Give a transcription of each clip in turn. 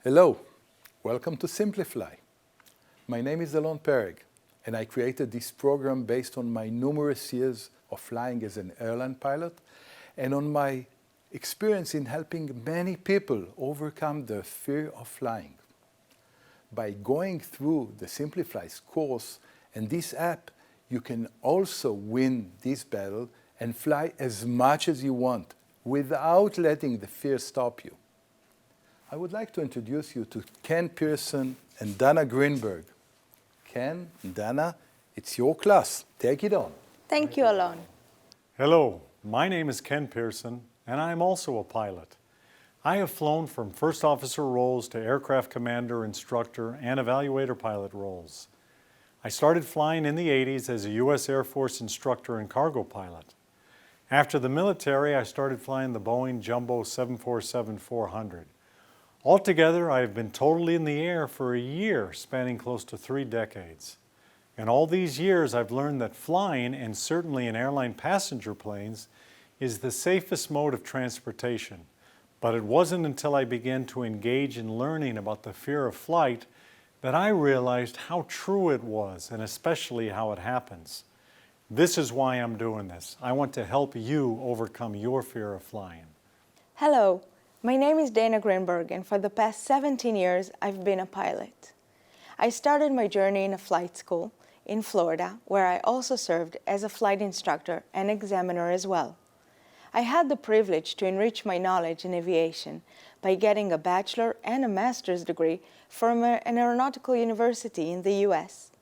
Hello, welcome to SimpliFly. My name is Alon Pereg, and I created this program based on my numerous years of flying as an airline pilot and on my experience in helping many people overcome their fear of flying. By going through the SimpliFly's course and this app, you can also win this battle and fly as much as you want without letting the fear stop you. I would like to introduce you to Ken Pearson and Dana Greenberg. Ken, Dana, it's your class. Take it on. Thank you, Alon. Hello, my name is Ken Pearson, and I am also a pilot. I have flown from first officer roles to aircraft commander, instructor, and evaluator pilot roles. I started flying in the 80s as a U.S. Air Force instructor and cargo pilot. After the military, I started flying the Boeing Jumbo 747-400. Altogether, I have been totally in the air for a year, spanning close to 3 decades. In all these years, I've learned that flying, and certainly in airline passenger planes, is the safest mode of transportation. But it wasn't until I began to engage in learning about the fear of flight that I realized how true it was, and especially how it happens. This is why I'm doing this. I want to help you overcome your fear of flying. Hello, my name is Dana Greenberg, and for the past 17 years, I've been a pilot. I started my journey in a flight school in Florida, where I also served as a flight instructor and examiner as well. I had the privilege to enrich my knowledge in aviation by getting a bachelor and a master's degree from an aeronautical university in the U.S.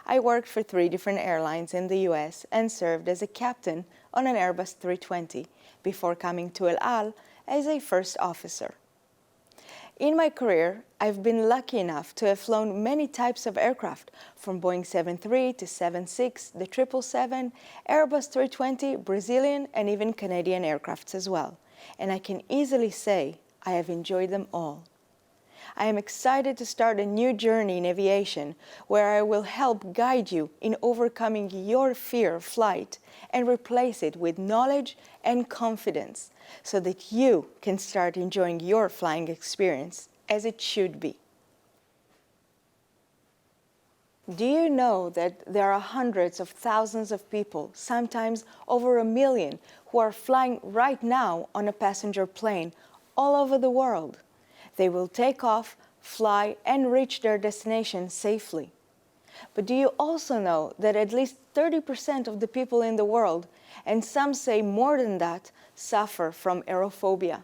I worked for 3 different airlines in the U.S. and served as a captain on an Airbus 320 before coming to El Al as a first officer. In my career, I've been lucky enough to have flown many types of aircraft, from Boeing 73 to 76, the 777, Airbus 320, Brazilian, and even Canadian aircrafts as well. And I can easily say I have enjoyed them all. I am excited to start a new journey in aviation where I will help guide you in overcoming your fear of flight and replace it with knowledge and confidence so that you can start enjoying your flying experience as it should be. Do you know that there are hundreds of thousands of people, sometimes over 1 million, who are flying right now on a passenger plane all over the world? They will take off, fly, and reach their destination safely. But do you also know that at least 30% of the people in the world, and some say more than that, suffer from aerophobia?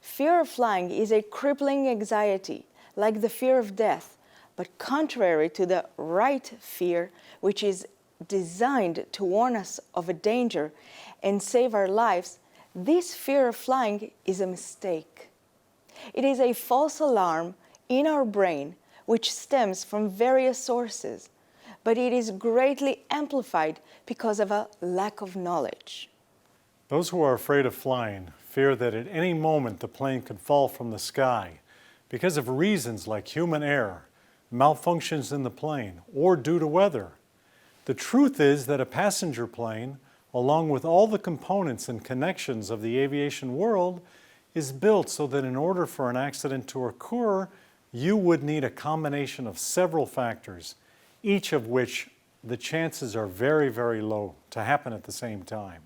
Fear of flying is a crippling anxiety, like the fear of death, but contrary to the right fear, which is designed to warn us of a danger and save our lives, this fear of flying is a mistake. It is a false alarm in our brain which stems from various sources, but it is greatly amplified because of a lack of knowledge. Those who are afraid of flying fear that at any moment the plane could fall from the sky because of reasons like human error, malfunctions in the plane, or due to weather. The truth is that a passenger plane, along with all the components and connections of the aviation world, is built so that in order for an accident to occur, you would need a combination of several factors, each of which the chances are very, very low to happen at the same time.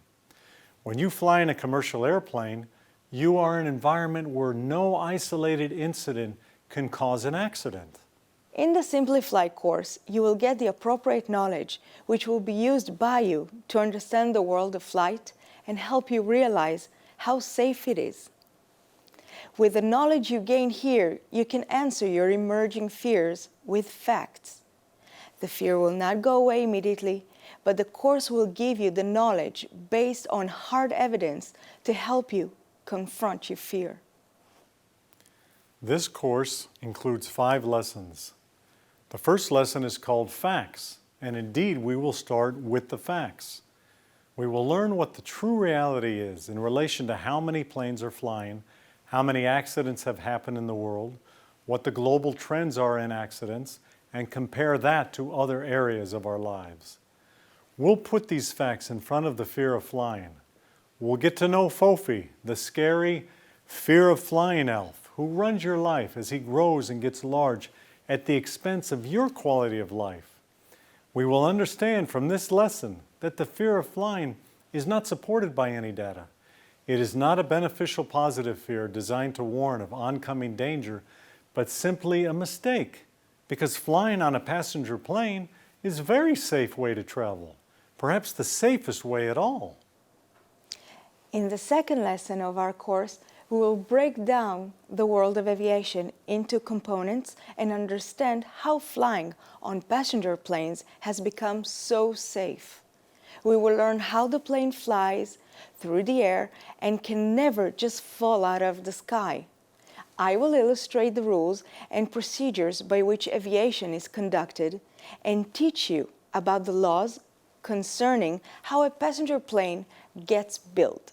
When you fly in a commercial airplane, you are in an environment where no isolated incident can cause an accident. In the SimpliFly course, you will get the appropriate knowledge which will be used by you to understand the world of flight and help you realize how safe it is. With the knowledge you gain here, you can answer your emerging fears with facts. The fear will not go away immediately, but the course will give you the knowledge based on hard evidence to help you confront your fear. This course includes 5 lessons. The first lesson is called Facts, and indeed we will start with the facts. We will learn what the true reality is in relation to how many planes are flying, how many accidents have happened in the world, what the global trends are in accidents, and compare that to other areas of our lives. We'll put these facts in front of the fear of flying. We'll get to know Fofi, the scary fear of flying elf, who runs your life as he grows and gets large at the expense of your quality of life. We will understand from this lesson that the fear of flying is not supported by any data. It is not a beneficial positive fear designed to warn of oncoming danger, but simply a mistake, because flying on a passenger plane is a very safe way to travel, perhaps the safest way at all. In the second lesson of our course, we will break down the world of aviation into components and understand how flying on passenger planes has become so safe. We will learn how the plane flies through the air and can never just fall out of the sky. I will illustrate the rules and procedures by which aviation is conducted and teach you about the laws concerning how a passenger plane gets built.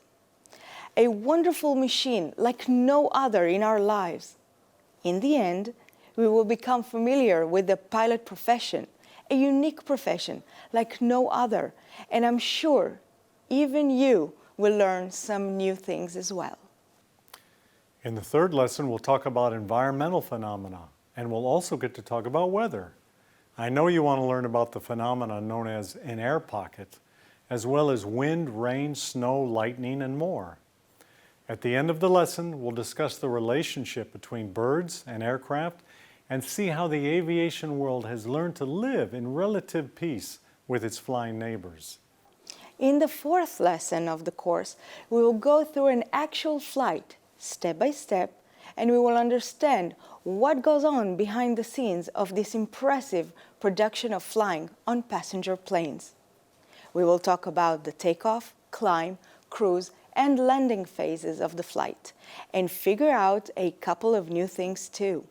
A wonderful machine like no other in our lives. In the end, we will become familiar with the pilot profession, a unique profession like no other, and I'm sure even you will learn some new things as well. In the third lesson, we'll talk about environmental phenomena, and we'll also get to talk about weather. I know you want to learn about the phenomena known as an air pocket, as well as wind, rain, snow, lightning, and more. At the end of the lesson, we'll discuss the relationship between birds and aircraft and see how the aviation world has learned to live in relative peace with its flying neighbors. In the fourth lesson of the course, we will go through an actual flight, step by step, and we will understand what goes on behind the scenes of this impressive production of flying on passenger planes. We will talk about the takeoff, climb, cruise, and landing phases of the flight, and figure out a couple of new things too.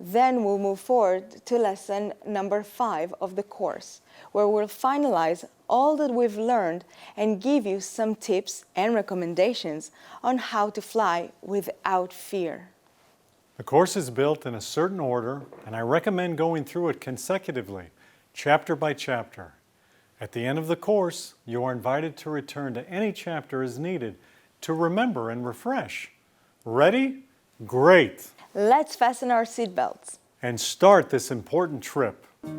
Then we'll move forward to lesson number 5 of the course, where we'll finalize all that we've learned and give you some tips and recommendations on how to fly without fear. The course is built in a certain order, and I recommend going through it consecutively, chapter by chapter. At the end of the course, you are invited to return to any chapter as needed to remember and refresh. Ready? Great! Let's fasten our seatbelts. And start this important trip. And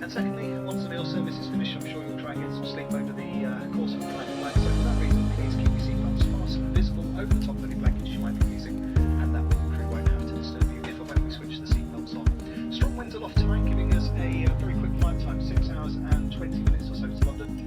secondly, once the meal service is finished, I'm sure you'll try and get some sleep over the course of the flight. So for that reason, please keep your seatbelts fastened and visible over the top of any blankets you might be using, and that way the crew won't have to disturb you if and when we switch the seatbelts on. Strong winds aloft tonight, giving us a very quick flight time, 6 hours and 20 minutes or so to London.